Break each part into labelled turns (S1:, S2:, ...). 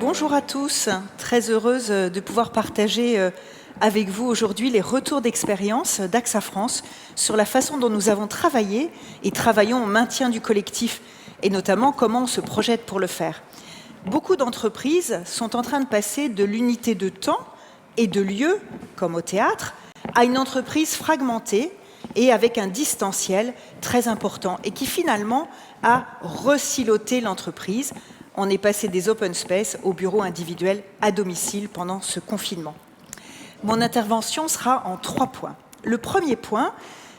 S1: Bonjour à tous, très heureuse de pouvoir partager avec vous aujourd'hui les retours d'expérience d'AXA France sur la façon dont nous avons travaillé et travaillons au maintien du collectif et notamment comment on se projette pour le faire. Beaucoup d'entreprises sont en train de passer de l'unité de temps et de lieu, comme au théâtre, à une entreprise fragmentée et avec un distanciel très important et qui finalement a resiloté l'entreprise. On est passé des open space aux bureaux individuels à domicile pendant ce confinement. Mon intervention sera en 3 points. Le premier point,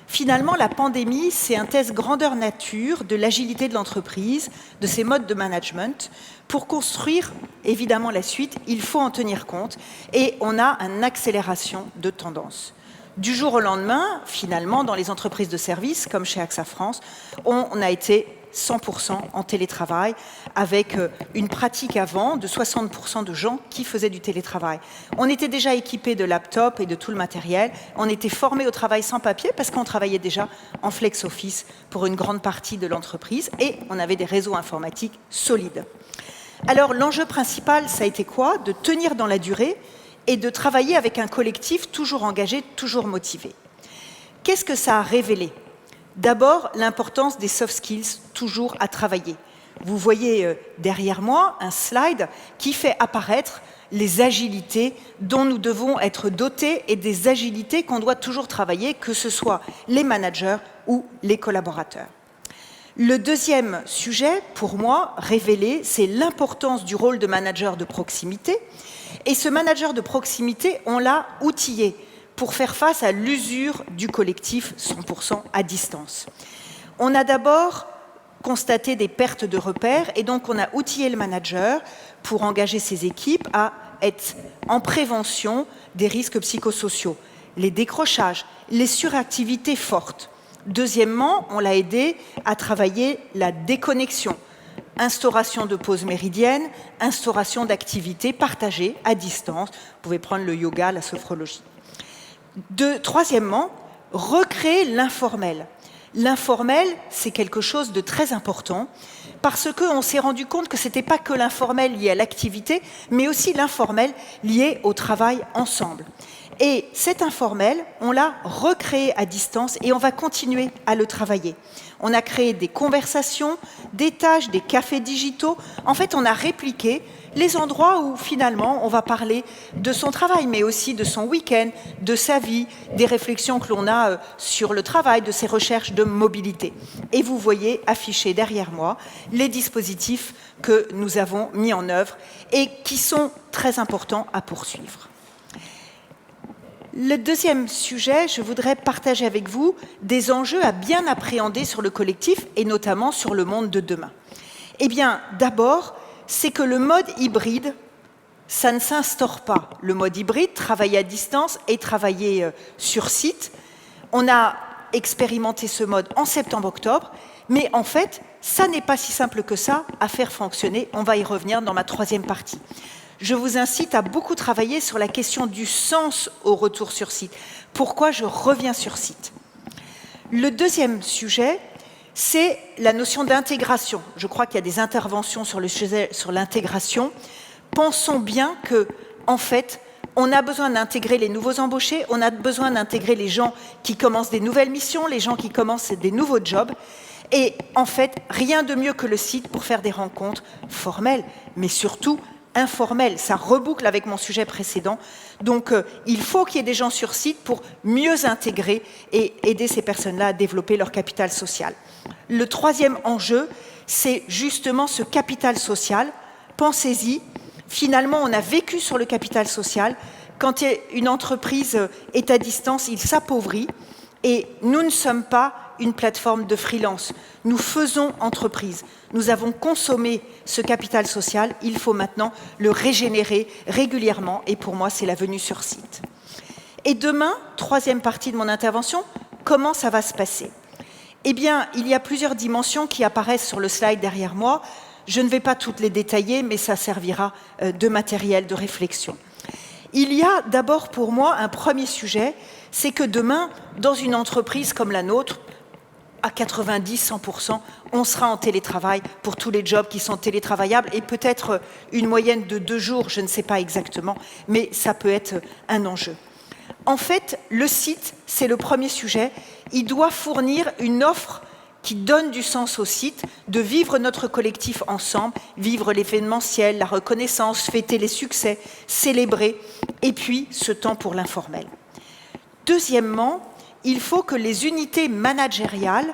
S1: finalement, la pandémie, c'est un test grandeur nature de l'agilité de l'entreprise, de ses modes de management. Pour construire, évidemment, la suite, il faut en tenir compte et on a une accélération de tendance. Du jour au lendemain, finalement, dans les entreprises de services, comme chez AXA France, on a été 100% en télétravail, avec une pratique avant de 60% de gens qui faisaient du télétravail. On était déjà équipés de laptops et de tout le matériel. On était formés au travail sans papier parce qu'on travaillait déjà en flex office pour une grande partie de l'entreprise et on avait des réseaux informatiques solides. Alors l'enjeu principal, ça a été quoi? De tenir dans la durée et de travailler avec un collectif toujours engagé, toujours motivé. Qu'est-ce que ça a révélé? D'abord, l'importance des soft skills, toujours à travailler. Vous voyez derrière moi un slide qui fait apparaître les agilités dont nous devons être dotés et des agilités qu'on doit toujours travailler, que ce soit les managers ou les collaborateurs. Le deuxième sujet, pour moi, révélé, c'est l'importance du rôle de manager de proximité. Et ce manager de proximité, on l'a outillé pour faire face à l'usure du collectif 100% à distance. On a d'abord constaté des pertes de repères et donc on a outillé le manager pour engager ses équipes à être en prévention des risques psychosociaux, les décrochages, les suractivités fortes. Deuxièmement, on l'a aidé à travailler la déconnexion, instauration de pauses méridiennes, instauration d'activités partagées à distance. Vous pouvez prendre le yoga, la sophrologie. Troisièmement, recréer l'informel. L'informel, c'est quelque chose de très important parce qu'on s'est rendu compte que ce n'était pas que l'informel lié à l'activité, mais aussi l'informel lié au travail ensemble. Et cet informel, on l'a recréé à distance et on va continuer à le travailler. On a créé des conversations, des tâches, des cafés digitaux. En fait, on a répliqué les endroits où, finalement, on va parler de son travail, mais aussi de son week-end, de sa vie, des réflexions que l'on a sur le travail, de ses recherches de mobilité. Et vous voyez afficher derrière moi les dispositifs que nous avons mis en œuvre et qui sont très importants à poursuivre. Le deuxième sujet, je voudrais partager avec vous des enjeux à bien appréhender sur le collectif et notamment sur le monde de demain. Eh bien, d'abord, c'est que le mode hybride, ça ne s'instaure pas. Le mode hybride, travailler à distance et travailler sur site. On a expérimenté ce mode en septembre-octobre, mais en fait, ça n'est pas si simple que ça à faire fonctionner. On va y revenir dans ma troisième partie. Je vous incite à beaucoup travailler sur la question du sens au retour sur site. Pourquoi je reviens sur site? Le deuxième sujet, c'est la notion d'intégration. Je crois qu'il y a des interventions sur le sujet sur l'intégration. Pensons bien que, en fait, on a besoin d'intégrer les nouveaux embauchés, on a besoin d'intégrer les gens qui commencent des nouvelles missions, les gens qui commencent des nouveaux jobs. Et en fait, rien de mieux que le site pour faire des rencontres formelles, mais surtout informel, ça reboucle avec mon sujet précédent. Donc, il faut qu'il y ait des gens sur site pour mieux intégrer et aider ces personnes-là à développer leur capital social. Le troisième enjeu, c'est justement ce capital social. Pensez-y, finalement, on a vécu sur le capital social. Quand une entreprise est à distance, il s'appauvrit et nous ne sommes pas une plateforme de freelance. Nous faisons entreprise. Nous avons consommé ce capital social. Il faut maintenant le régénérer régulièrement. Et pour moi, c'est la venue sur site. Et demain, troisième partie de mon intervention, comment ça va se passer? Eh bien, il y a plusieurs dimensions qui apparaissent sur le slide derrière moi. Je ne vais pas toutes les détailler, mais ça servira de matériel de réflexion. Il y a d'abord pour moi un premier sujet, c'est que demain, dans une entreprise comme la nôtre, à 90-100%, on sera en télétravail pour tous les jobs qui sont télétravaillables et peut-être une moyenne de 2 jours, je ne sais pas exactement, mais ça peut être un enjeu. En fait, le site, c'est le premier sujet. Il doit fournir une offre qui donne du sens au site, de vivre notre collectif ensemble, vivre l'événementiel, la reconnaissance, fêter les succès, célébrer, et puis ce temps pour l'informel. Deuxièmement, il faut que les unités managériales,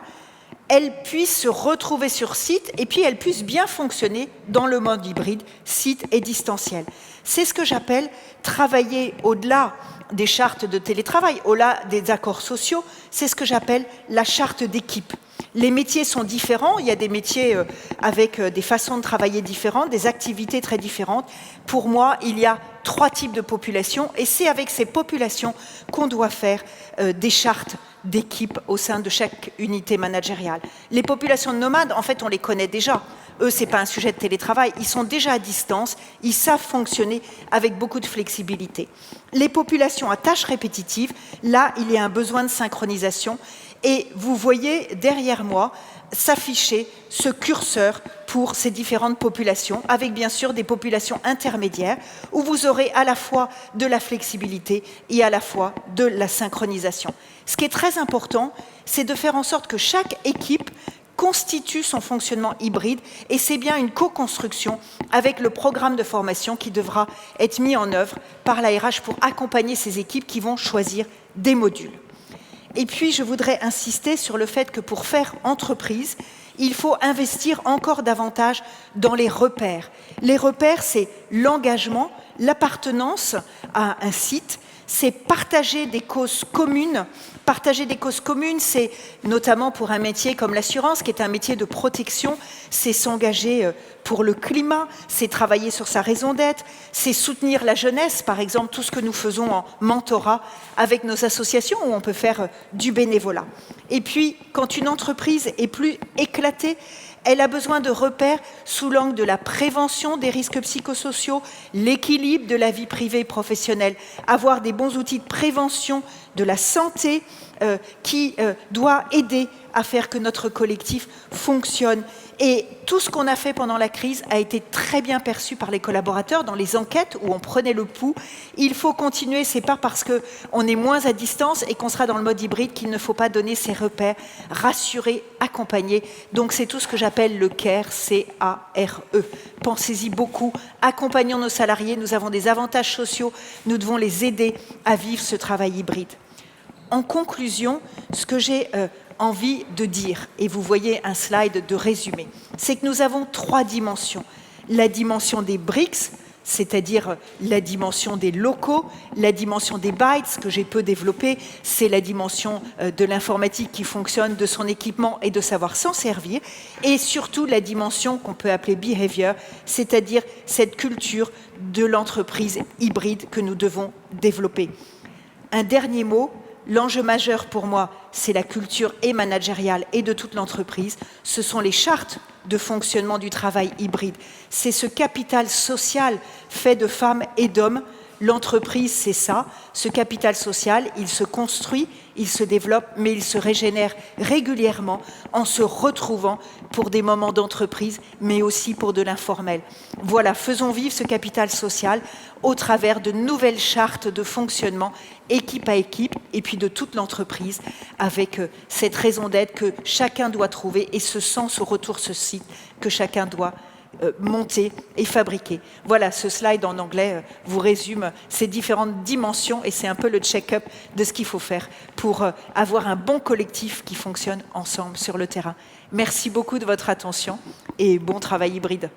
S1: elles puissent se retrouver sur site et puis elles puissent bien fonctionner dans le mode hybride, site et distanciel. C'est ce que j'appelle travailler au-delà des chartes de télétravail, au-delà des accords sociaux, c'est ce que j'appelle la charte d'équipe. Les métiers sont différents, il y a des métiers avec des façons de travailler différentes, des activités très différentes. Pour moi, il y a 3 types de populations et c'est avec ces populations qu'on doit faire des chartes d'équipe au sein de chaque unité managériale. Les populations nomades, en fait, on les connaît déjà. Eux, ce n'est pas un sujet de télétravail, ils sont déjà à distance, ils savent fonctionner avec beaucoup de flexibilité. Les populations à tâches répétitives, là, il y a un besoin de synchronisation. Et vous voyez derrière moi s'afficher ce curseur pour ces différentes populations, avec bien sûr des populations intermédiaires, où vous aurez à la fois de la flexibilité et à la fois de la synchronisation. Ce qui est très important, c'est de faire en sorte que chaque équipe constitue son fonctionnement hybride, et c'est bien une co-construction avec le programme de formation qui devra être mis en œuvre par la RH pour accompagner ces équipes qui vont choisir des modules. Et puis, je voudrais insister sur le fait que pour faire entreprise, il faut investir encore davantage dans les repères. Les repères, c'est l'engagement, l'appartenance à un site, c'est partager des causes communes. Partager des causes communes, c'est notamment pour un métier comme l'assurance, qui est un métier de protection, c'est s'engager pour le climat, c'est travailler sur sa raison d'être, c'est soutenir la jeunesse, par exemple, tout ce que nous faisons en mentorat avec nos associations, où on peut faire du bénévolat. Et puis, quand une entreprise est plus éclatée, elle a besoin de repères sous l'angle de la prévention des risques psychosociaux, l'équilibre de la vie privée et professionnelle, avoir des bons outils de prévention de la santé qui doit aider à faire que notre collectif fonctionne. Et tout ce qu'on a fait pendant la crise a été très bien perçu par les collaborateurs dans les enquêtes où on prenait le pouls. Il faut continuer, c'est pas parce qu'on est moins à distance et qu'on sera dans le mode hybride qu'il ne faut pas donner ces repères, rassurer, accompagner. Donc c'est tout ce que j'appelle le CARE, C-A-R-E. Pensez-y beaucoup, accompagnons nos salariés, nous avons des avantages sociaux, nous devons les aider à vivre ce travail hybride. En conclusion, ce que j'ai envie de dire, et vous voyez un slide de résumé, c'est que nous avons 3 dimensions. La dimension des BRICS, c'est-à-dire la dimension des locaux, la dimension des bytes, que j'ai peu développé, c'est la dimension de l'informatique qui fonctionne, de son équipement et de savoir s'en servir, et surtout la dimension qu'on peut appeler behavior, c'est-à-dire cette culture de l'entreprise hybride que nous devons développer. Un dernier mot. L'enjeu majeur pour moi, c'est la culture et managériale et de toute l'entreprise. Ce sont les chartes de fonctionnement du travail hybride. C'est ce capital social fait de femmes et d'hommes. L'entreprise, c'est ça. Ce capital social, il se construit, il se développe, mais il se régénère régulièrement en se retrouvant pour des moments d'entreprise, mais aussi pour de l'informel. Voilà, faisons vivre ce capital social au travers de nouvelles chartes de fonctionnement, équipe à équipe, et puis de toute l'entreprise, avec cette raison d'être que chacun doit trouver et ce sens au retour ce site que chacun doit monter et fabriquer. Voilà, ce slide en anglais vous résume ces différentes dimensions et c'est un peu le check-up de ce qu'il faut faire pour avoir un bon collectif qui fonctionne ensemble sur le terrain. Merci beaucoup de votre attention et bon travail hybride.